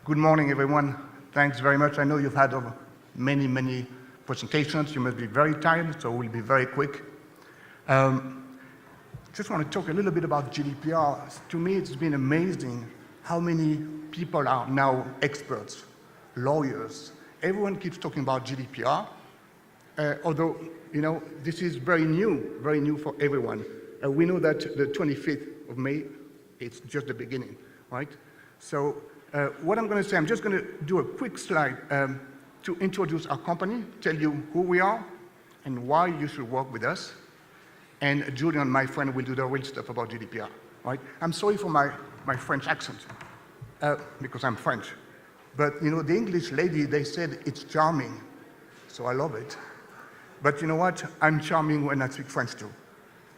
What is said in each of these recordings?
Good morning, everyone. Thanks very much. I know you've had many presentations. You must be very tired, so we'll be very quick. Just want to talk a little bit about GDPR. To me, it's been amazing how many people are now experts, lawyers. Everyone keeps talking about GDPR, although, this is very new for everyone. We know that the 25th of May, it's just the beginning, right? So what I'm going to say, I'm just going to do a quick slide to introduce our company, tell you who we are and why you should work with us. And Julian, my friend, will do the real stuff about GDPR, right? I'm sorry for my French accent, because I'm French. But, the English lady, they said it's charming, so I love it. But you know what? I'm charming when I speak French too.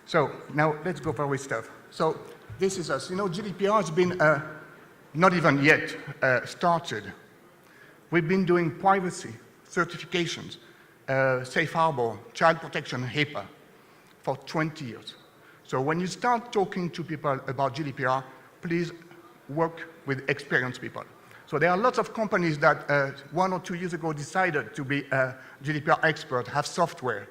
So now let's go for real stuff. So this is us. GDPR has been not even yet started. We've been doing privacy, certifications, safe harbor, child protection, HIPAA, for 20 years. So when you start talking to people about GDPR, please work with experienced people. So there are lots of companies that 1 or 2 years ago decided to be a GDPR expert, have software,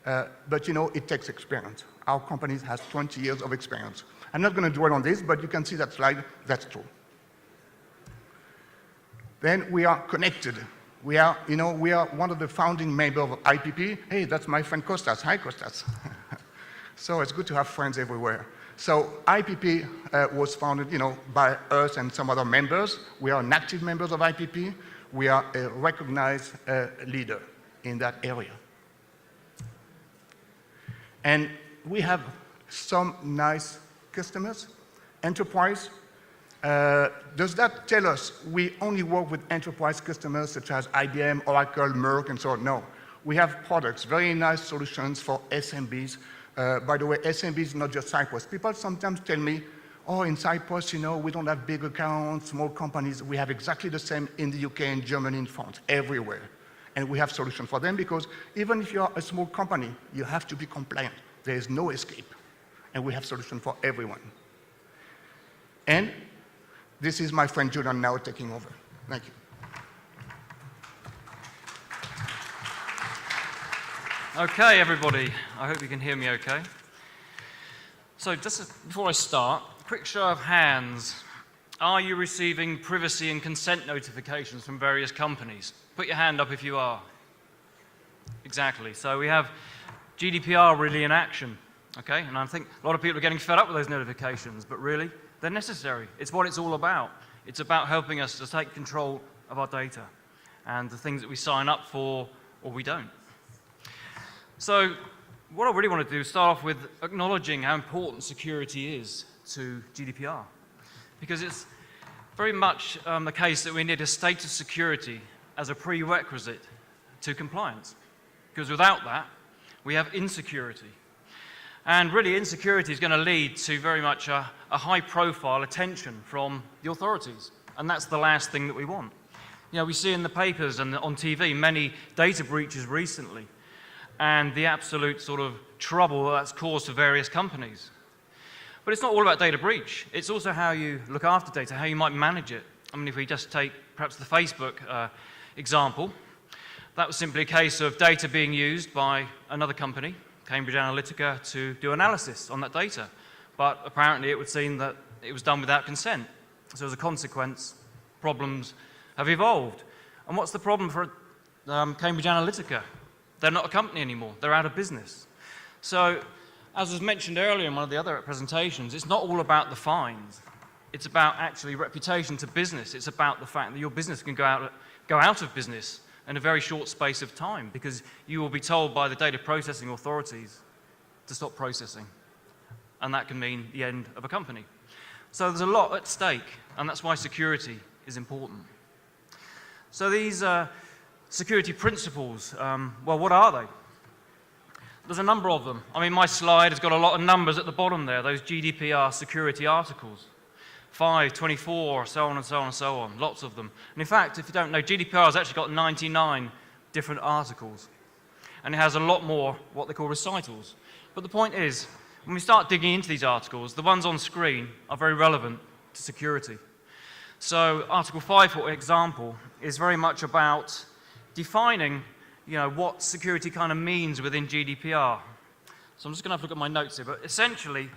but it takes experience. Our company has 20 years of experience. I'm not going to dwell on this, but you can see that slide, that's true. Then we are connected. We are one of the founding members of IPP. Hey, that's my friend Kostas. Hi, Kostas. So it's good to have friends everywhere. So IPP was founded, by us and some other members. We are an active members of IPP. We are a recognized leader in that area. And we have some nice customers, enterprise. Does that tell us we only work with enterprise customers such as IBM, Oracle, Merck, and so on? No. We have products, very nice solutions for SMBs. By the way, SMB is not just Cyprus. People sometimes tell me, oh, in Cyprus, we don't have big accounts, small companies. We have exactly the same in the UK, in Germany, in France, everywhere. And we have solutions for them because even if you're a small company, you have to be compliant. There is no escape. And we have solutions for everyone. And this is my friend Julian now taking over. Thank you. Okay, everybody. I hope you can hear me okay. So just before I start, a quick show of hands. Are you receiving privacy and consent notifications from various companies? Put your hand up if you are. Exactly. So we have GDPR really in action. Okay, and I think a lot of people are getting fed up with those notifications, but really, they're necessary. It's what it's all about. It's about helping us to take control of our data and the things that we sign up for or we don't. So what I really want to do is start off with acknowledging how important security is to GDPR, because it's very much the case that we need a state of security as a prerequisite to compliance, because without that, we have insecurity. And really, insecurity is going to lead to very much a high-profile attention from the authorities, and that's the last thing that we want. We see in the papers and on TV many data breaches recently, and the absolute sort of trouble that's caused for various companies. But it's not all about data breach. It's also how you look after data, how you might manage it. I mean, if we just take perhaps the Facebook example, that was simply a case of data being used by another company, Cambridge Analytica, to do analysis on that data. But apparently it would seem that it was done without consent. So as a consequence, problems have evolved. And what's the problem for Cambridge Analytica? They're not a company anymore. They're out of business. So, as was mentioned earlier in one of the other presentations, it's not all about the fines. It's about actually reputation to business. It's about the fact that your business can go out of business in a very short space of time because you will be told by the data processing authorities to stop processing. And that can mean the end of a company. So there's a lot at stake, and that's why security is important. So these security principles, well, what are they? There's a number of them. I mean, my slide has got a lot of numbers at the bottom there, those GDPR security articles. 5, 24, so on and so on and so on, lots of them. And in fact, if you don't know, GDPR has actually got 99 different articles. And it has a lot more what they call recitals. But the point is, when we start digging into these articles, the ones on screen are very relevant to security. So Article 5, for example, is very much about defining what security kind of means within GDPR. So I'm just going to have a look at my notes here, but essentially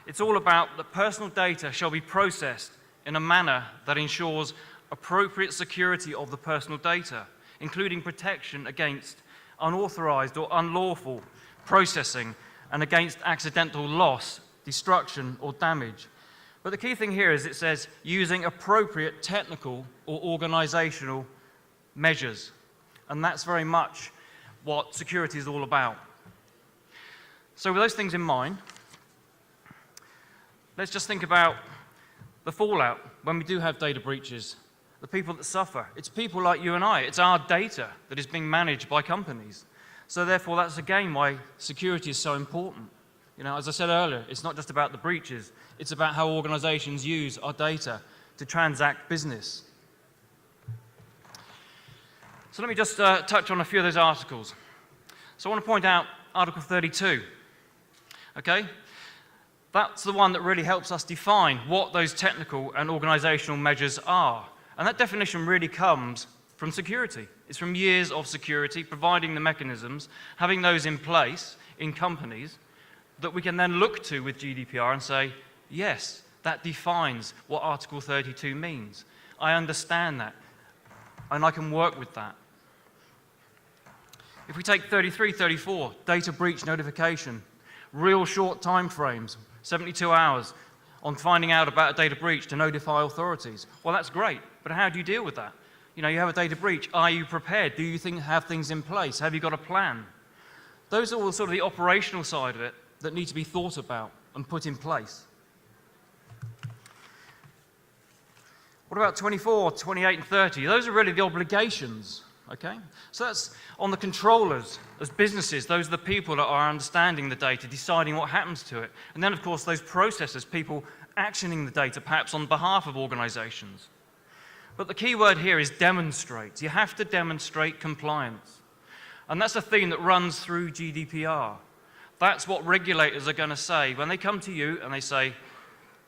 it's all about that personal data shall be processed in a manner that ensures appropriate security of the personal data, including protection against unauthorized or unlawful processing and against accidental loss, destruction, or damage. But the key thing here is it says using appropriate technical or organizational measures. And that's very much what security is all about. So with those things in mind, let's just think about the fallout when we do have data breaches, the people that suffer. It's people like you and I. It's our data that is being managed by companies. So therefore, that's again why security is so important. As I said earlier, it's not just about the breaches. It's about how organizations use our data to transact business. So let me just touch on a few of those articles. So I want to point out Article 32. Okay? That's the one that really helps us define what those technical and organizational measures are. And that definition really comes from security. It's from years of security, providing the mechanisms, having those in place in companies that we can then look to with GDPR and say, yes, that defines what Article 32 means. I understand that, and I can work with that. If we take 33, 34, data breach notification, real short time frames, 72 hours on finding out about a data breach to notify authorities. Well, that's great, but how do you deal with that? You have a data breach. Are you prepared? Do you have things in place? Have you got a plan? Those are all sort of the operational side of it that need to be thought about and put in place. What about 24, 28, and 30? Those are really the obligations, okay? So that's on the controllers as businesses. Those are the people that are understanding the data, deciding what happens to it. And then, of course, those processors, people actioning the data, perhaps on behalf of organizations. But the key word here is demonstrate. You have to demonstrate compliance. And that's a theme that runs through GDPR. That's what regulators are going to say when they come to you and they say,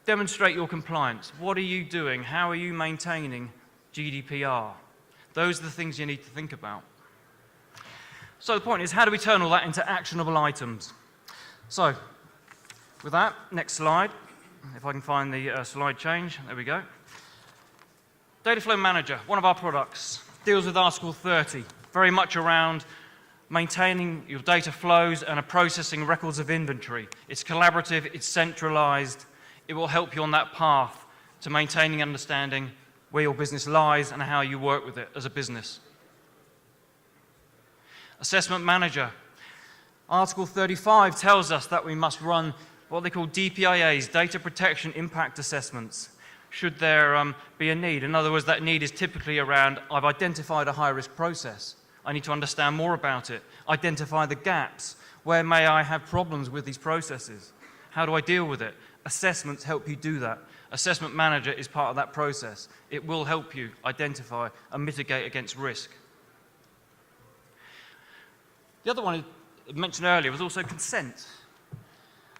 demonstrate your compliance. What are you doing? How are you maintaining GDPR? Those are the things you need to think about. So the point is, how do we turn all that into actionable items? So with that, next slide. If I can find the slide change. There we go. Data Flow Manager, one of our products, deals with Article 30, very much around maintaining your data flows and processing records of inventory. It's collaborative, it's centralized. It will help you on that path to maintaining and understanding where your business lies and how you work with it as a business. Assessment Manager. Article 35 tells us that we must run what they call DPIAs, Data Protection Impact Assessments, should there be a need. In other words, that need is typically around, I've identified a high-risk process. I need to understand more about it. Identify the gaps. Where may I have problems with these processes? How do I deal with it? Assessments help you do that. Assessment Manager is part of that process. It will help you identify and mitigate against risk. The other one I mentioned earlier was also consent.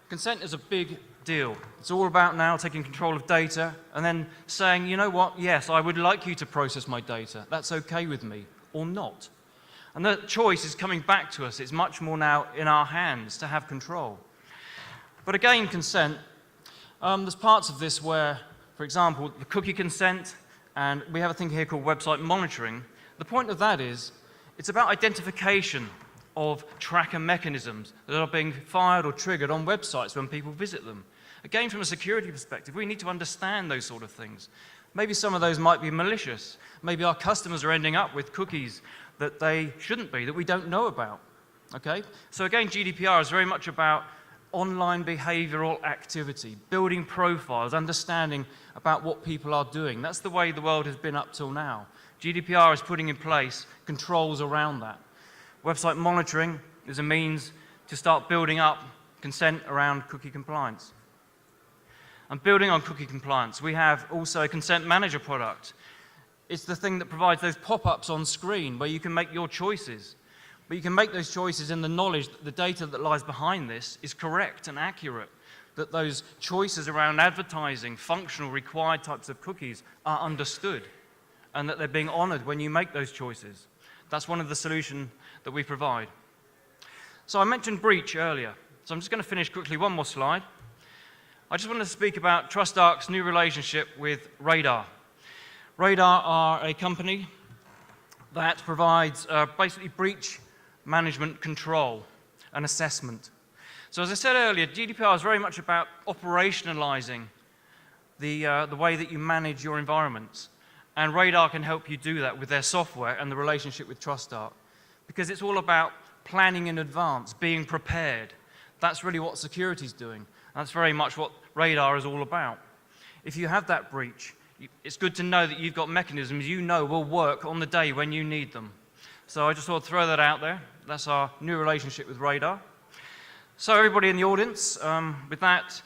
Consent is a big deal. It's all about now taking control of data and then saying, you know what, yes, I would like you to process my data. That's okay with me, or not. And the choice is coming back to us. It's much more now in our hands to have control. But again, consent, there's parts of this where, for example, the cookie consent, and we have a thing here called website monitoring. The point of that is, it's about identification of tracker mechanisms that are being fired or triggered on websites when people visit them. Again, from a security perspective, we need to understand those sort of things. Maybe some of those might be malicious. Maybe our customers are ending up with cookies that they shouldn't be, that we don't know about. Okay? So again, GDPR is very much about online behavioral activity, building profiles, understanding about what people are doing. That's the way the world has been up till now. GDPR is putting in place controls around that. Website monitoring is a means to start building up consent around cookie compliance. And building on cookie compliance, we have also a consent manager product. It's the thing that provides those pop-ups on screen where you can make your choices. But you can make those choices in the knowledge that the data that lies behind this is correct and accurate. that those choices around advertising, functional, required types of cookies are understood and that they're being honored when you make those choices. That's one of the solutions that we provide. So I mentioned breach earlier, so I'm just going to finish quickly one more slide. I just wanted to speak about TrustArc's new relationship with Radar. Radar are a company that provides basically breach management control and assessment. So as I said earlier, GDPR is very much about operationalizing the way that you manage your environments. And Radar can help you do that with their software and the relationship with TrustArc. Because it's all about planning in advance, being prepared. That's really what security is doing. That's very much what Radar is all about. If you have that breach, it's good to know that you've got mechanisms you know will work on the day when you need them. So I just thought I'd throw that out there. That's our new relationship with Radar. So everybody in the audience, with that,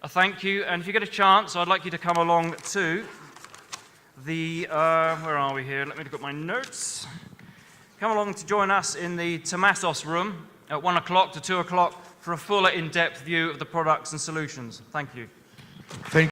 a thank you. And if you get a chance, I'd like you to come along to the, where are we here? Let me look at my notes. Come along to join us in the Tomasos room at 1 o'clock to 2 o'clock for a fuller in-depth view of the products and solutions. Thank you. Thank